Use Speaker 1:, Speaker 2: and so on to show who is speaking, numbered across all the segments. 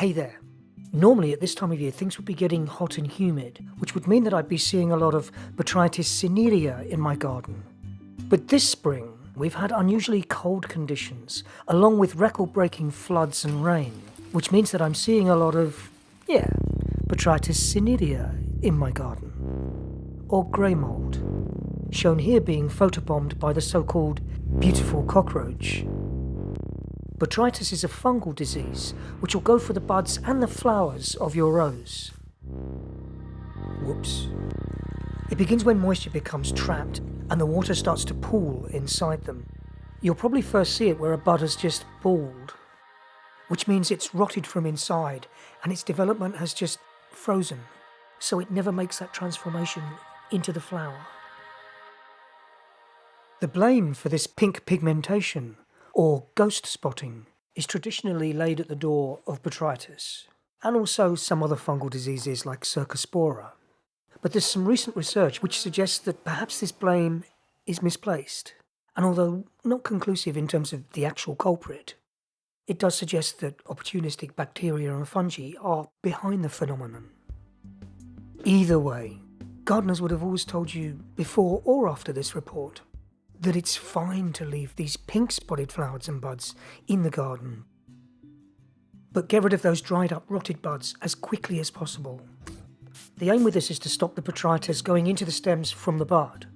Speaker 1: Hey there. Normally at this time of year things would be getting hot and humid, which would mean that I'd be seeing a lot of Botrytis cinerea in my garden. But this spring we've had unusually cold conditions, along with record-breaking floods and rain, which means that I'm seeing a lot of, Botrytis cinerea in my garden. Or grey mould, shown here being photobombed by the so-called beautiful cockroach. Botrytis is a fungal disease which will go for the buds and the flowers of your rose. Whoops. It begins when moisture becomes trapped and the water starts to pool inside them. You'll probably first see it where a bud has just balled, which means it's rotted from inside and its development has just frozen, so it never makes that transformation into the flower. The blame for this pink pigmentation, or ghost spotting, is traditionally laid at the door of Botrytis, and also some other fungal diseases like Cercospora. But there's some recent research which suggests that perhaps this blame is misplaced, and although not conclusive in terms of the actual culprit, it does suggest that opportunistic bacteria and fungi are behind the phenomenon. Either way, gardeners would have always told you, before or after this report, that it's fine to leave these pink spotted flowers and buds in the garden, but get rid of those dried up rotted buds as quickly as possible. The aim with this is to stop the Botrytis going into the stems from the bud.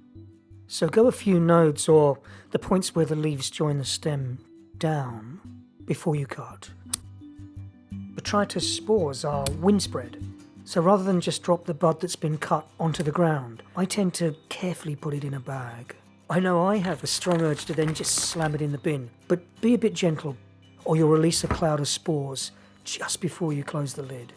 Speaker 1: So go a few nodes or the points where the leaves join the stem down before you cut. Botrytis spores are windspread, so rather than just drop the bud that's been cut onto the ground, I tend to carefully put it in a bag. I know I have a strong urge to then just slam it in the bin, but be a bit gentle or you'll release a cloud of spores just before you close the lid.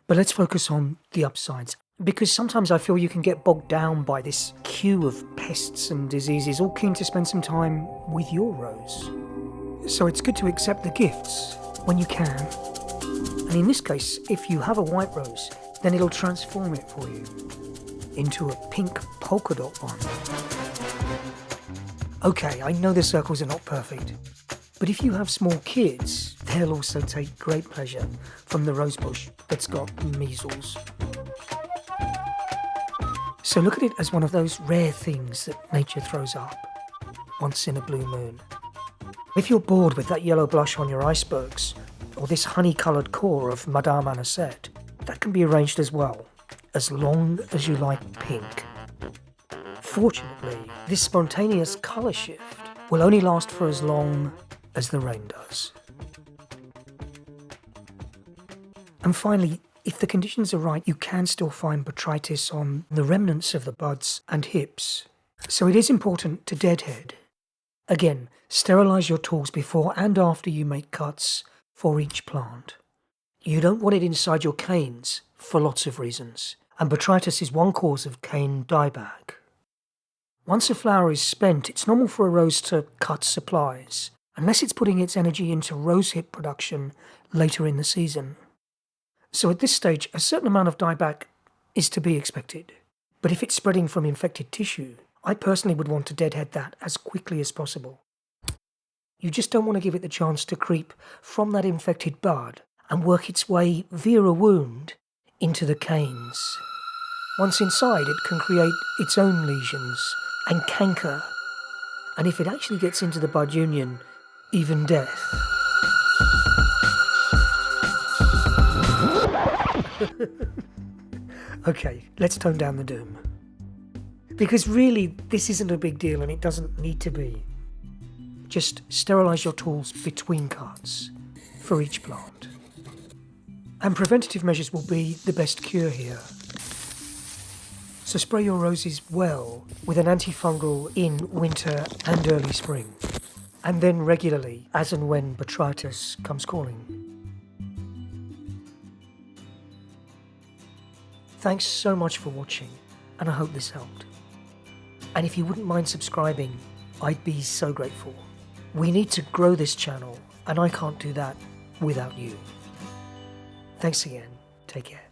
Speaker 1: But let's focus on the upsides, because sometimes I feel you can get bogged down by this queue of pests and diseases, all keen to spend some time with your rose. So it's good to accept the gifts when you can. And in this case, if you have a white rose, then it'll transform it for you into a pink polka dot one. Okay, I know the circles are not perfect, but if you have small kids, they'll also take great pleasure from the rose bush that's got measles. So look at it as one of those rare things that nature throws up once in a blue moon. If you're bored with that yellow blush on your icebergs, or this honey-coloured core of Madame Anisette, that can be arranged as well, as long as you like pink. Fortunately, this spontaneous colour shift will only last for as long as the rain does. And finally, if the conditions are right, you can still find Botrytis on the remnants of the buds and hips. So it is important to deadhead. Again, sterilise your tools before and after you make cuts for each plant. You don't want it inside your canes for lots of reasons, and Botrytis is one cause of cane dieback. Once a flower is spent, it's normal for a rose to cut supplies, unless it's putting its energy into rosehip production later in the season. So at this stage, a certain amount of dieback is to be expected. But if it's spreading from infected tissue, I personally would want to deadhead that as quickly as possible. You just don't want to give it the chance to creep from that infected bud and work its way via a wound into the canes. Once inside, it can create its own lesions and canker, and if it actually gets into the bud union, even death. Okay, let's tone down the doom. Because really, this isn't a big deal and it doesn't need to be. Just sterilise your tools between cuts for each plant. And preventative measures will be the best cure here. So spray your roses well with an antifungal in winter and early spring, and then regularly as and when Botrytis comes calling. Thanks so much for watching, and I hope this helped. And if you wouldn't mind subscribing, I'd be so grateful. We need to grow this channel, and I can't do that without you. Thanks again. Take care.